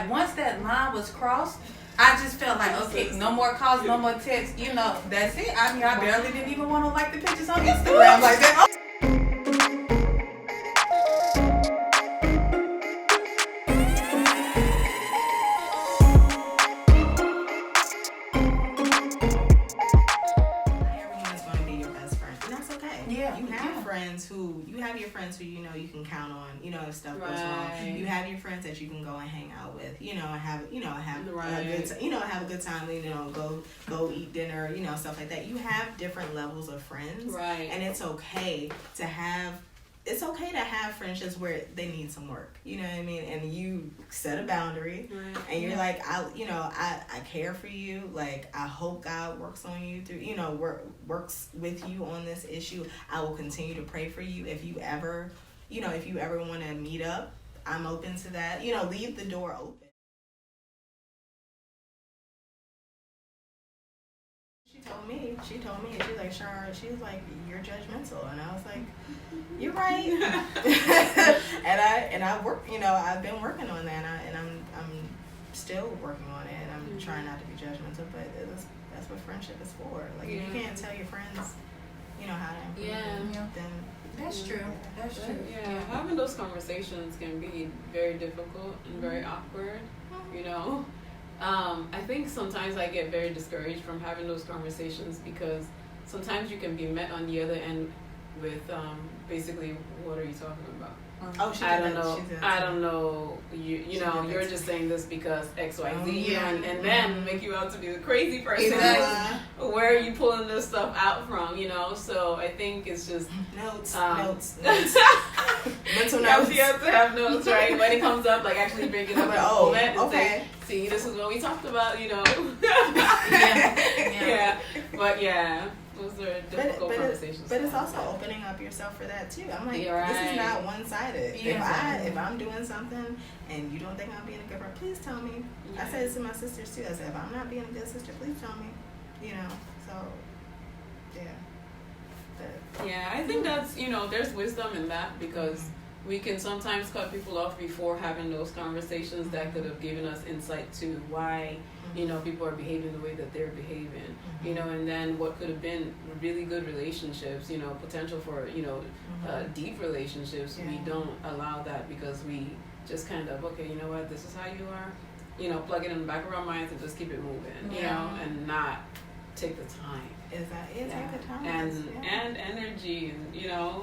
Once that line was crossed, I just felt like, okay, no more calls, no more texts, that's it. I mean, I barely didn't even want to like the pictures on Instagram like that. You have your friends who you can count on, if stuff goes wrong. You have your friends that you can go and hang out with, have a good time, go eat dinner, stuff like that. You have different levels of friends, right? And it's okay to have friendships where they need some work, you know what I mean? And you set a boundary, right. And you're like, I care for you. Like, I hope God works on you through, works with you on this issue. I will continue to pray for you. If you ever want to meet up, I'm open to that. Leave the door open. She told me, she's like, Char, she was like, you're judgmental. And I was like, you're right. and I work, I've been working on that, and I'm still working on it, and I'm trying not to be judgmental, but that's what friendship is for. Like, if you can't tell your friends, how to improve then that's true. That's true. Yeah, having those conversations can be very difficult and very awkward, I think sometimes I get very discouraged from having those conversations because sometimes you can be met on the other end with basically, what are you talking about? I don't know. You're just saying this because X, Y, Z, and then make you out to be the crazy person. Exactly. Where are you pulling this stuff out from? So I think it's just notes. Mental notes. You have to have notes, right? When it comes up, like actually bring it up in the moment. Okay. See, this is what we talked about. Yeah. But yeah. Those are difficult conversations. But it's also opening up yourself for that too. I'm like, right. This is not one-sided. Yeah. If I'm doing something and you don't think I'm being a good friend, please tell me. Yeah. I said this to my sisters too. I said, if I'm not being a good sister, please tell me. So yeah. Yeah, I think that's there's wisdom in that because we can sometimes cut people off before having those conversations that could have given us insight to why people are behaving the way that they're behaving, and then what could have been really good relationships, potential for, deep relationships. Yeah. We don't allow that because we just kind of, okay, you know what, this is how you are, plug it in the back of our minds and just keep it moving, and not take the time. Take the time. And energy, and,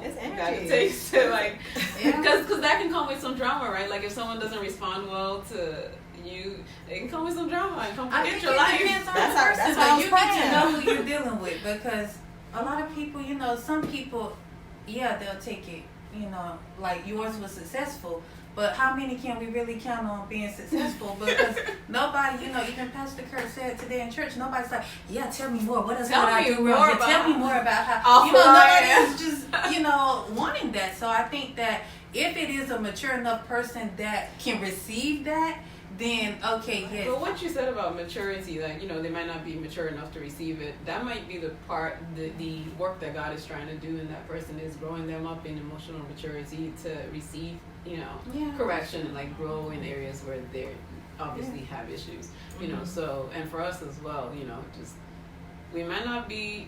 it's energy. That it takes to, like, because that can come with some drama, right? Like, if someone doesn't respond well to you, it can come with some drama and come forget your life. That's how you need to know who you're dealing with, because a lot of people, some people, they'll take it, like yours was successful, but how many can we really count on being successful? Because nobody, even Pastor Kurt said today in church, nobody's like, tell me more. What else can I do wrong? Tell me more about how, nobody's just, wanting that. So I think that if it is a mature enough person that can receive that, then okay, yes. But what you said about maturity, like, they might not be mature enough to receive it, that might be the part, the work that God is trying to do in that person is growing them up in emotional maturity to receive, correction and, like, grow in areas where they obviously have issues, so, and for us as well, just, we might not be,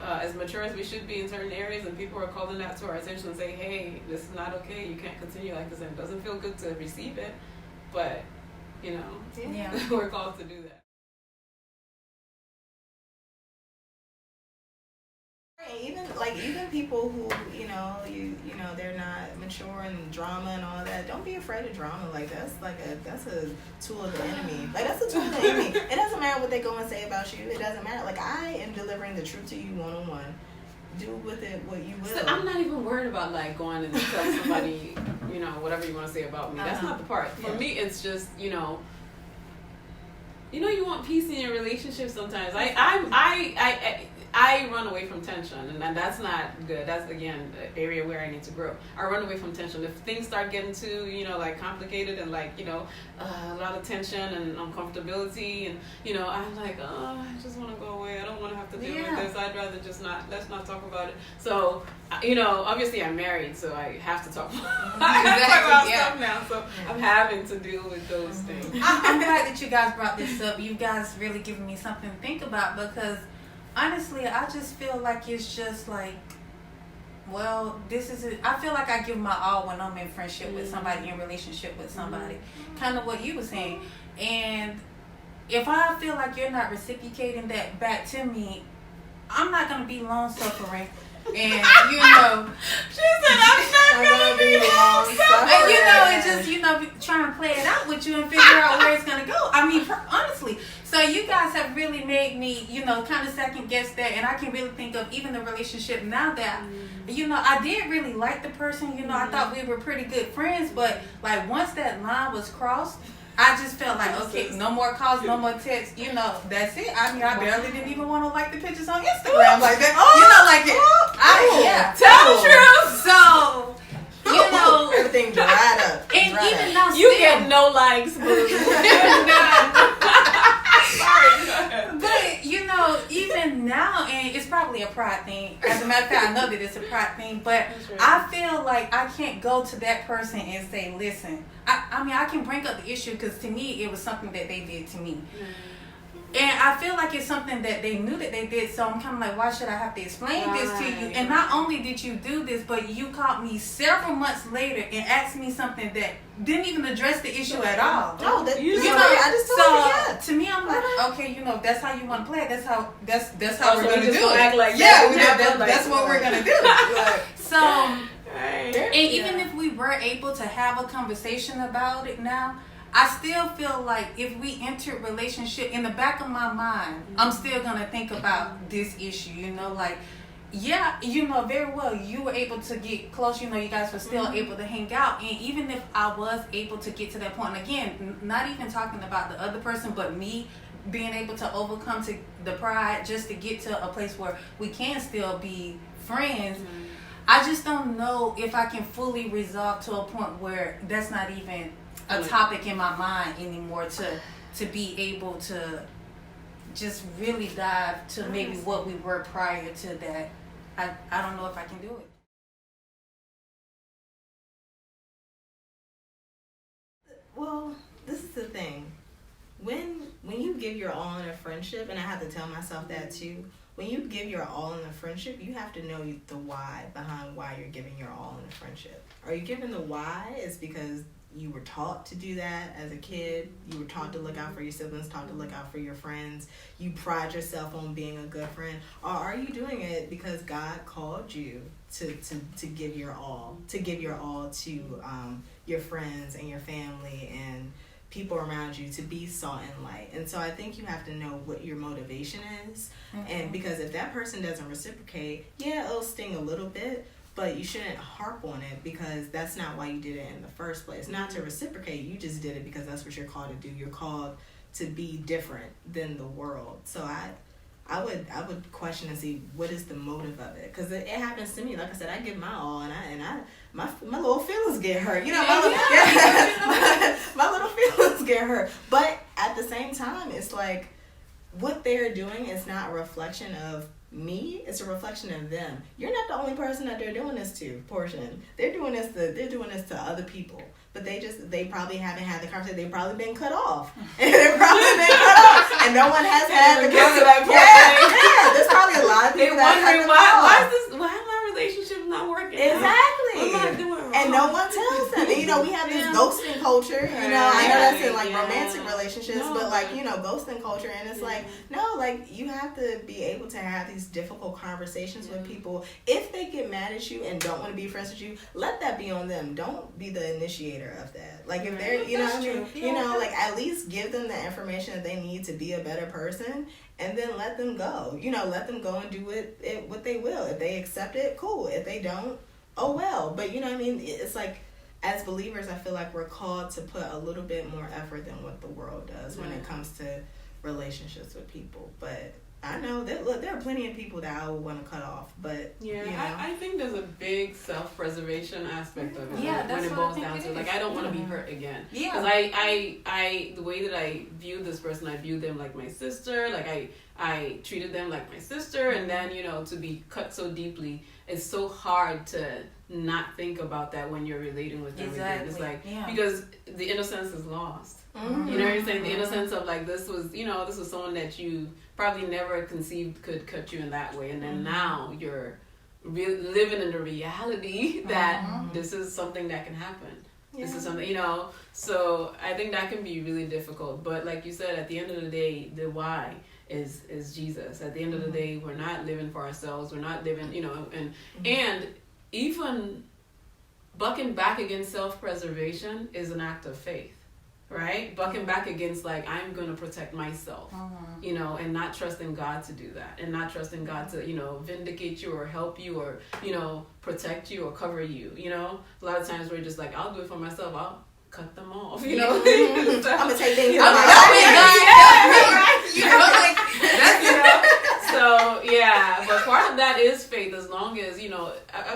as mature as we should be in certain areas, and people are calling that to our attention and say, hey, this is not okay, you can't continue like this, and it doesn't feel good to receive it, but we're called to do that. Even people who they're not mature and drama and all that. Don't be afraid of drama. Like that's a tool of the enemy. Like that's a tool of the enemy. It doesn't matter what they go and say about you. It doesn't matter. Like I am delivering the truth to you one-on-one. Do with it what you will. So I'm not even worried about like going and tell somebody, whatever you want to say about me. That's not the part. For me, it's just, you I run away from tension, and that's not good. That's, again, the area where I need to grow. I run away from tension. If things start getting too, like, complicated and, like, a lot of tension and uncomfortability, and, I'm like, oh, I just want to go away. I don't want to have to deal with this. I'd rather just let's not talk about it. So, obviously I'm married, so I have to talk about stuff now. So I'm having to deal with those things. I'm glad that you guys brought this up. You guys really giving me something to think about, because honestly, I just feel like it's just like, well, this is it. I feel like I give my all when I'm in friendship with somebody, in relationship with somebody. Kind of what you were saying. And if I feel like you're not reciprocating that back to me, I'm not going to be long suffering. And she said, I'm not gonna be long suffering. And it's just, trying to play it out with you and figure out where it's gonna go. I mean, honestly. So you guys have really made me, kind of second guess that, and I can really think of even the relationship now that, I did really like the person. I thought we were pretty good friends, but like once that line was crossed, I just felt like, okay, no more calls, no more texts. That's it. I mean, I barely didn't even want to like the pictures on Instagram like that. Tell the truth. So, everything dried up. And even now, you get no likes, boo. But even now, and it's probably a pride thing. As a matter of fact, I know that it's a pride thing, but right. I feel like I can't go to that person and say, listen, I mean, I can bring up the issue because to me, it was something that they did to me. And I feel like it's something that they knew that they did, so I'm kind of like, why should I have to explain this to you? And not only did you do this, but you called me several months later and asked me something that didn't even address the issue at all. No, I just told you. To me, I'm like, okay, if that's how you want to play it, that's how we're gonna do it. Act like that's what we're gonna do. So, and even if we were able to have a conversation about it now, I still feel like if we entered relationship, in the back of my mind, I'm still going to think about this issue, very well, you were able to get close, you guys were still able to hang out. And even if I was able to get to that point, and again, not even talking about the other person, but me being able to overcome to the pride just to get to a place where we can still be friends, I just don't know if I can fully resolve to a point where that's not even a topic in my mind anymore to be able to just really dive to maybe what we were prior to that. I don't know if I can do it. Well, this is the thing. When you give your all in a friendship, and I have to tell myself that too, when you give your all in a friendship, you have to know the why behind why you're giving your all in a friendship. Are you giving the why is because you were taught to do that as a kid? You were taught to look out for your siblings, taught to look out for your friends. You pride yourself on being a good friend. Or are you doing it because God called you to give your all, to your friends and your family and people around you, to be salt and light? And so I think you have to know what your motivation is. And because if that person doesn't reciprocate, it'll sting a little bit, but you shouldn't harp on it because that's not why you did it in the first place. Not to reciprocate, you just did it because that's what you're called to do. You're called to be different than the world. So I would question and see what is the motive of it, because it happens to me. Like I said, I give my all, and my little feelings get hurt. My little feelings get hurt. But at the same time, it's like what they're doing is not a reflection of me, it's a reflection of them. You're not the only person that they're doing this to, Portion. They're doing this to other people. But they probably haven't had the conversation. They've probably been cut off. And and no one has had the conversation. There's probably a lot of people that wondering why my relationship not working? Exactly. What am I doing wrong? And no one tells them. And, we have this ghosting culture. I know that's in romantic relationships, but ghosting culture, and it's you have to be able to have these difficult conversations with people. If they get mad at you and don't want to be friends with you, let that be on them. Don't be the initiator of that. If they're, at least give them the information that they need to be a better person, and then let them go. Let them go and do what they will. If they accept it, cool. If they don't, oh well. But it's like, as believers, I feel like we're called to put a little bit more effort than what the world does when it comes to relationships with people. But I know that. Look, there are plenty of people that I would want to cut off, but yeah, you know. I think there's a big self-preservation aspect of it. Yeah, when that's it what boils I down think to it like is. I don't want to be hurt again. Yeah. Because I the way that I view this person, I view them like my sister. Like I treated them like my sister, and then to be cut so deeply, it's so hard to not think about that when you're relating with them again. It's like because the innocence is lost. Mm-hmm. You know what I'm saying? The innocence of like this was someone that you probably never conceived could cut you in that way, and then now you're living in the reality that this is something that can happen. Yeah. This is something, so I think that can be really difficult. But like you said, at the end of the day, the why is Jesus. At the end of the day, we're not living for ourselves. We're not living, and even bucking back against self-preservation is an act of faith. Right? Bucking back against like, I'm going to protect myself, and not trusting God to do that, and not trusting God to, vindicate you or help you or, protect you or cover you, A lot of times we're just like, I'll do it for myself. I'll cut them off, so, I'm going to take things So, yeah, but part of that is faith as long as,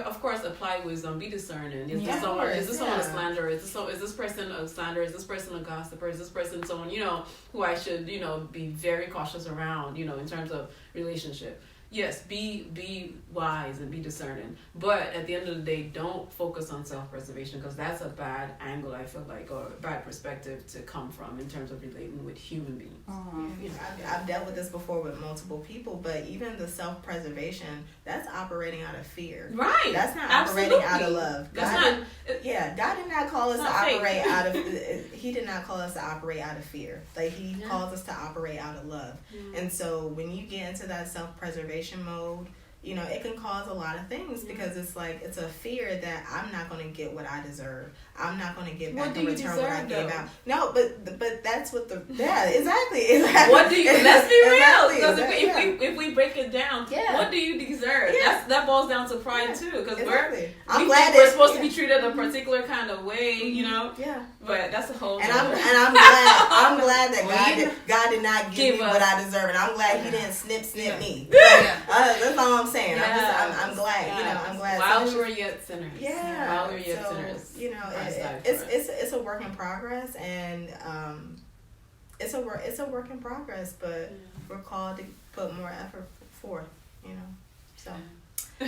of course, apply wisdom, be discerning. Is this someone a slanderer? Is this person a slanderer? Is this person a gossiper? Is this person someone, who I should, be very cautious around, in terms of relationship? Yes, be wise and be discerning. But at the end of the day, don't focus on self-preservation because that's a bad angle, I feel like, or a bad perspective to come from in terms of relating with human beings. I've dealt with this before with multiple people, but even the self-preservation, that's operating out of fear. Right. That's not operating out of love. God did not call us to operate out of, He did not call us to operate out of fear. Like, He calls us to operate out of love. And so when you get into that self-preservation mode, it can cause a lot of things because it's like it's a fear that I'm not going to get what I deserve. I'm not going to get back in return what I gave out. No, but that's what exactly. What do you? Let's be real. Because if we break it down, what do you deserve? Yeah. That boils down to pride too, because we're supposed to be treated a particular kind of way, Yeah. But that's a whole. And I'm glad that God did not give me what I deserve, and I'm glad He didn't snip me. That's all I'm saying. I'm glad. I'm glad. While we were yet sinners. Yeah. While we were yet sinners. It's a work in progress, and it's a work in progress, but we're called to put more effort forth. So. We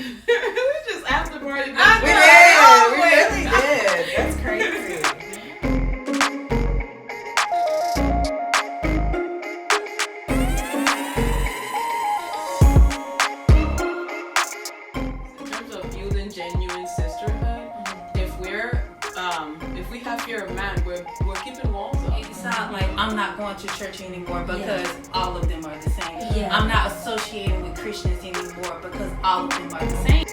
just after party. We really did. That's crazy. Genuine sisterhood. If we have fear of man, we're keeping walls up. It sounds like I'm not going to church anymore because all of them are the same. I'm not associating with Christians anymore because all of them are the same.